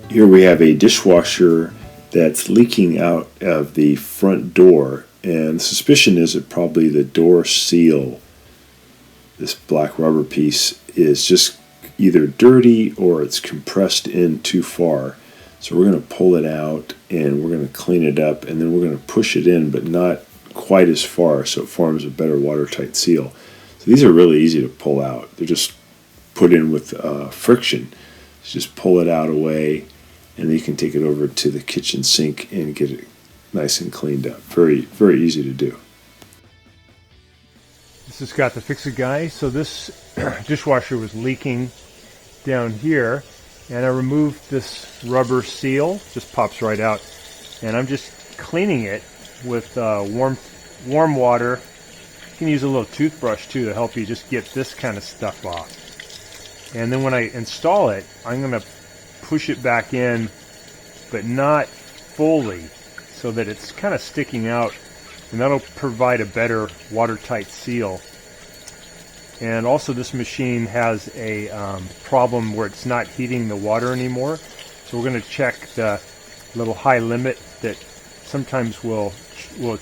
Here we have a dishwasher that's leaking out of the front door, and the suspicion is that probably the door seal, this black rubber piece, is just either dirty or it's compressed in too far. So we're going to pull it out and we're going to clean it up, and then we're going to push it in, but not quite as far, so it forms a better watertight seal. So these are really easy to pull out. They're just put in with friction. So just pull it out away, and then you can take it over to the kitchen sink and get it nice and cleaned up. Very, very easy to do. This is Scott the Fix-It Guy. So this dishwasher was leaking down here, and I removed this rubber seal. Just pops right out, and I'm just cleaning it with warm water. You can use a little toothbrush too to help you just get this kind of stuff off. And then when I install it, I'm going to push it back in, but not fully, so that it's kind of sticking out, and that'll provide a better watertight seal. And also this machine has a problem where it's not heating the water anymore, so we're going to check the little high limit that sometimes will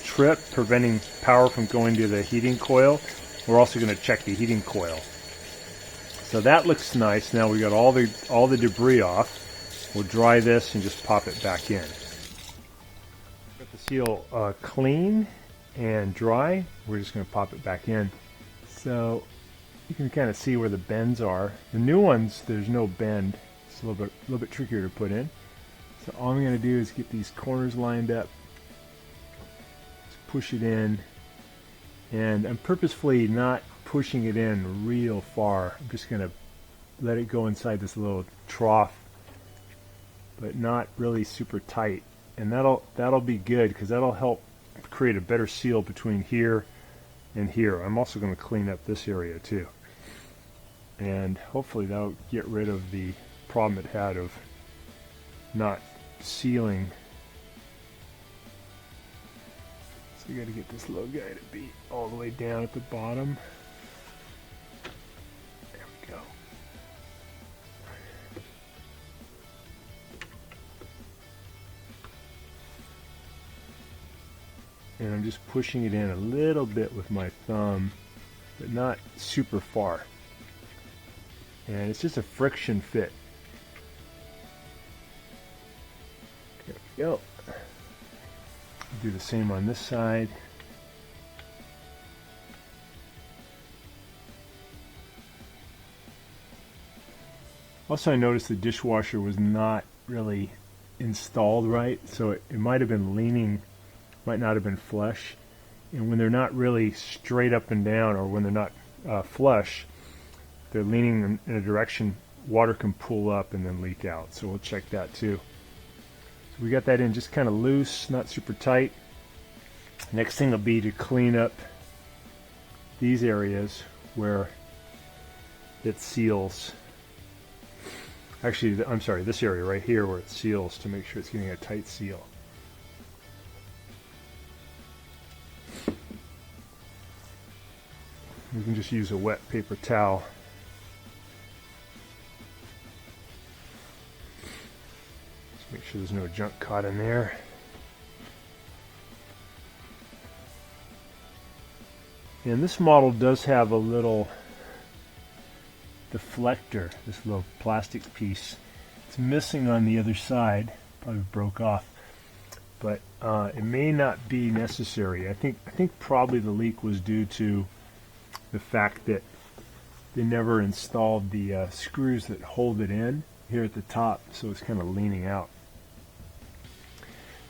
trip, preventing power from going to the heating coil. We're also going to check the heating coil. So that looks nice. Now we got all the debris off. We'll dry this and just pop it back in. Got the seal clean and dry. We're just going to pop it back in. So you can kind of see where the bends are. The new ones, there's no bend. It's a little bit trickier to put in. So all I'm going to do is get these corners lined up. Just push it in, and I'm purposefully not pushing it in real far. I'm just going to let it go inside this little trough, but not really super tight. And that'll be good, because that'll help create a better seal between here and here. I'm also going to clean up this area too, and hopefully that'll get rid of the problem it had of not sealing. So we got to get this little guy to be all the way down at the bottom. There we go. And I'm just pushing it in a little bit with my thumb, but not super far. And it's just a friction fit. There we go. Do the same on this side. Also, I noticed the dishwasher was not really installed right, so it might have been leaning, might not have been flush. And when they're not really straight up and down, or when they're not flush, they're leaning in a direction, water can pull up and then leak out. So we'll check that too. So we got that in just kind of loose, not super tight. Next thing will be to clean up these areas where it seals. Actually, I'm sorry, this area right here where it seals, to make sure it's getting a tight seal. You can just use a wet paper towel. Just make sure there's no junk caught in there. And this model does have a little deflector, this little plastic piece. It's missing on the other side, probably broke off, but it may not be necessary. I think probably the leak was due to the fact that they never installed the screws that hold it in here at the top, so it's kind of leaning out.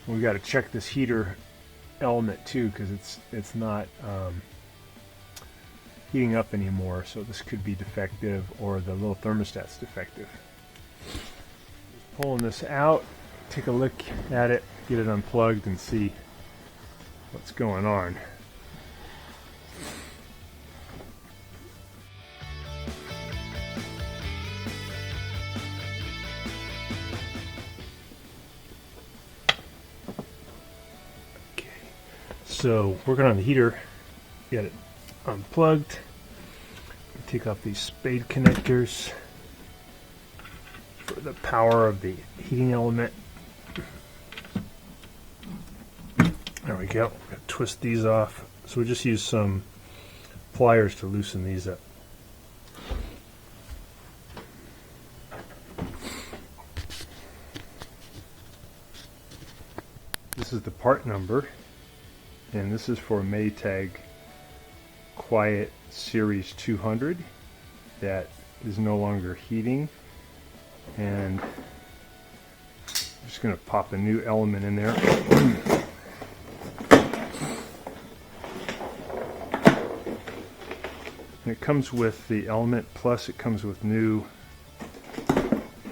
We got to check this heater element too, because it's not heating up anymore, so this could be defective, or the little thermostat's defective. Just pulling this out, take a look at it, get it unplugged, and see what's going on. Okay, so working on the heater, get it unplugged. Take off these spade connectors. for the power of the heating element. There we go. Twist these off. So we just use some pliers to loosen these up. This is the part number, and this is for Maytag Quiet Series 200 that is no longer heating, and I'm just going to pop a new element in there. And it comes with the element, plus it comes with new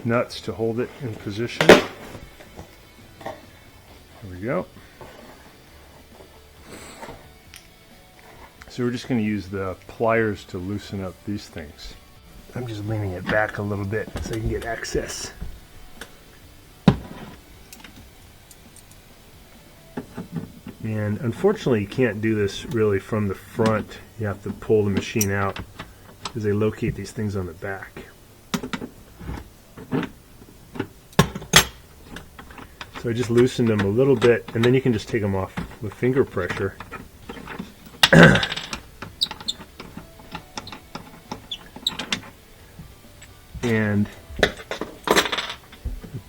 nuts to hold it in position. There we go. So we're just going to use the pliers to loosen up these things. I'm just leaning it back a little bit so you can get access. And unfortunately you can't do this really from the front. You have to pull the machine out because they locate these things on the back. So I just loosened them a little bit, and then you can just take them off with finger pressure. And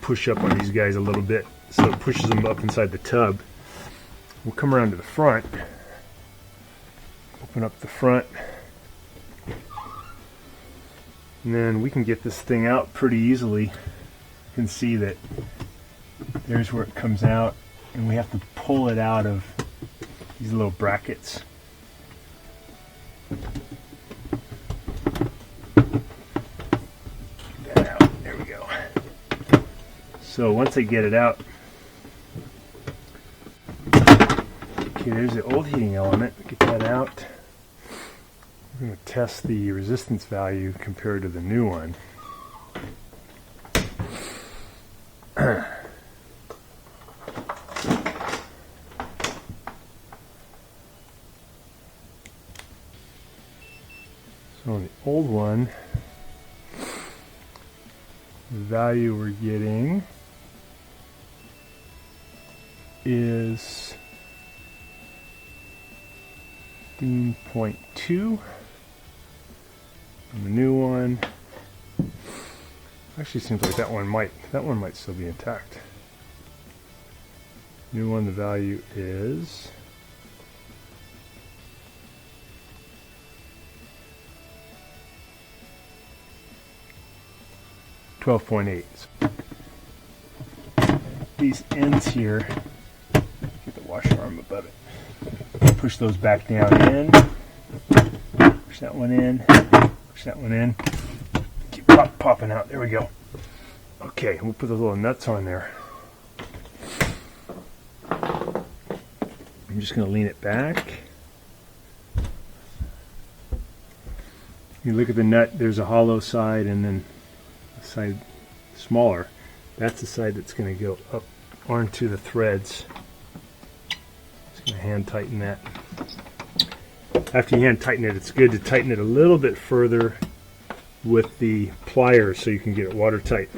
push up on these guys a little bit so it pushes them up inside the tub. We'll come around to the front, open up the front, and then we can get this thing out pretty easily. You can see that there's where it comes out, and we have to pull it out of these little brackets. Get that out. There we go. So once I get it out, okay, there's the old heating element. Get that out. We're going to test the resistance value compared to the new one. So on the old one, the value we're getting is 15.2. On the new one, actually seems like that one might still be intact. New one, the value is 12.8. These ends here, get the washer arm above it. Push those back down in. Push that one in. Push that one in. Keep popping out. There we go. Okay, we'll put those little nuts on there. I'm just going to lean it back. You look at the nut, there's a hollow side and then a side smaller. That's the side that's going to go up onto the threads. Just going to hand tighten that. After you hand tighten it, it's good to tighten it a little bit further with the pliers so you can get it watertight.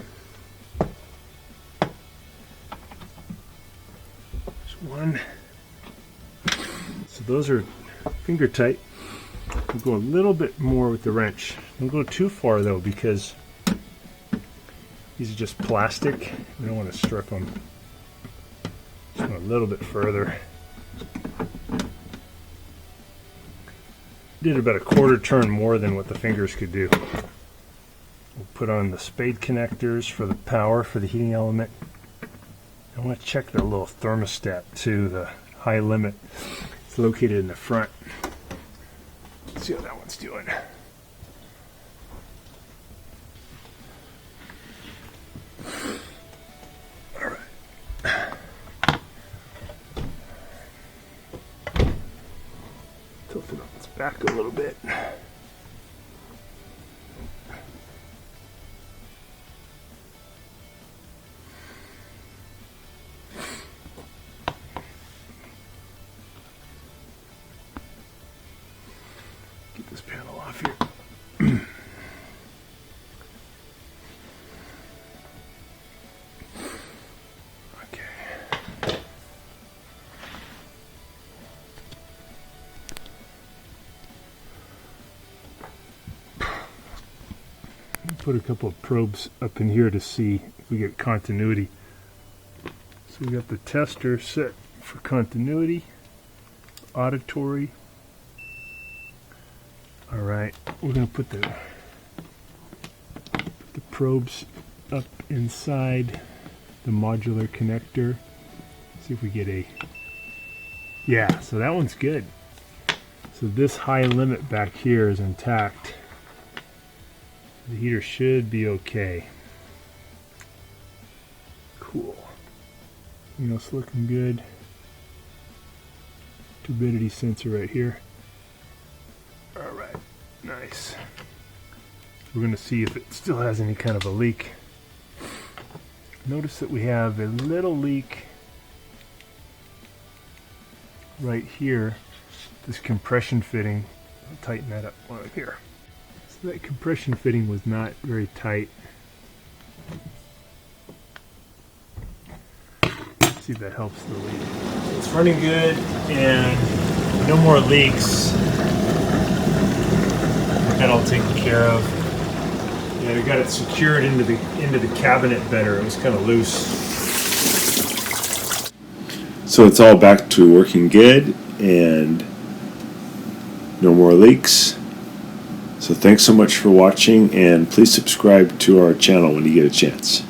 There's one. So those are finger tight. We'll go a little bit more with the wrench. Don't go too far though, because these are just plastic. We don't want to strip them. Just a little bit further. Did about a quarter turn more than what the fingers could do. We'll put on the spade connectors for the power for the heating element. I want to check the little thermostat too, the high limit. It's located in the front. Let's see how that one's doing. All right. Tilt it up its back a little bit. Get this panel off here. put a couple of probes up in here to see if we get continuity. So we got the tester set for continuity, auditory. All right, we're going to put the probes up inside the modular connector. See if we get a, yeah, so that one's good. So this high limit back here is intact. The heater should be okay. Cool. You know, it's looking good. Turbidity sensor right here. All right, nice. We're going to see if it still has any kind of a leak. Notice that we have a little leak right here. This compression fitting, I'll tighten that up while I'm here. So that compression fitting was not very tight. Let's see if that helps the leak. So it's running good and no more leaks. Got that all taken care of. Yeah, we got it secured into the cabinet better. It was kind of loose. So it's all back to working good and no more leaks. So thanks so much for watching, and please subscribe to our channel when you get a chance.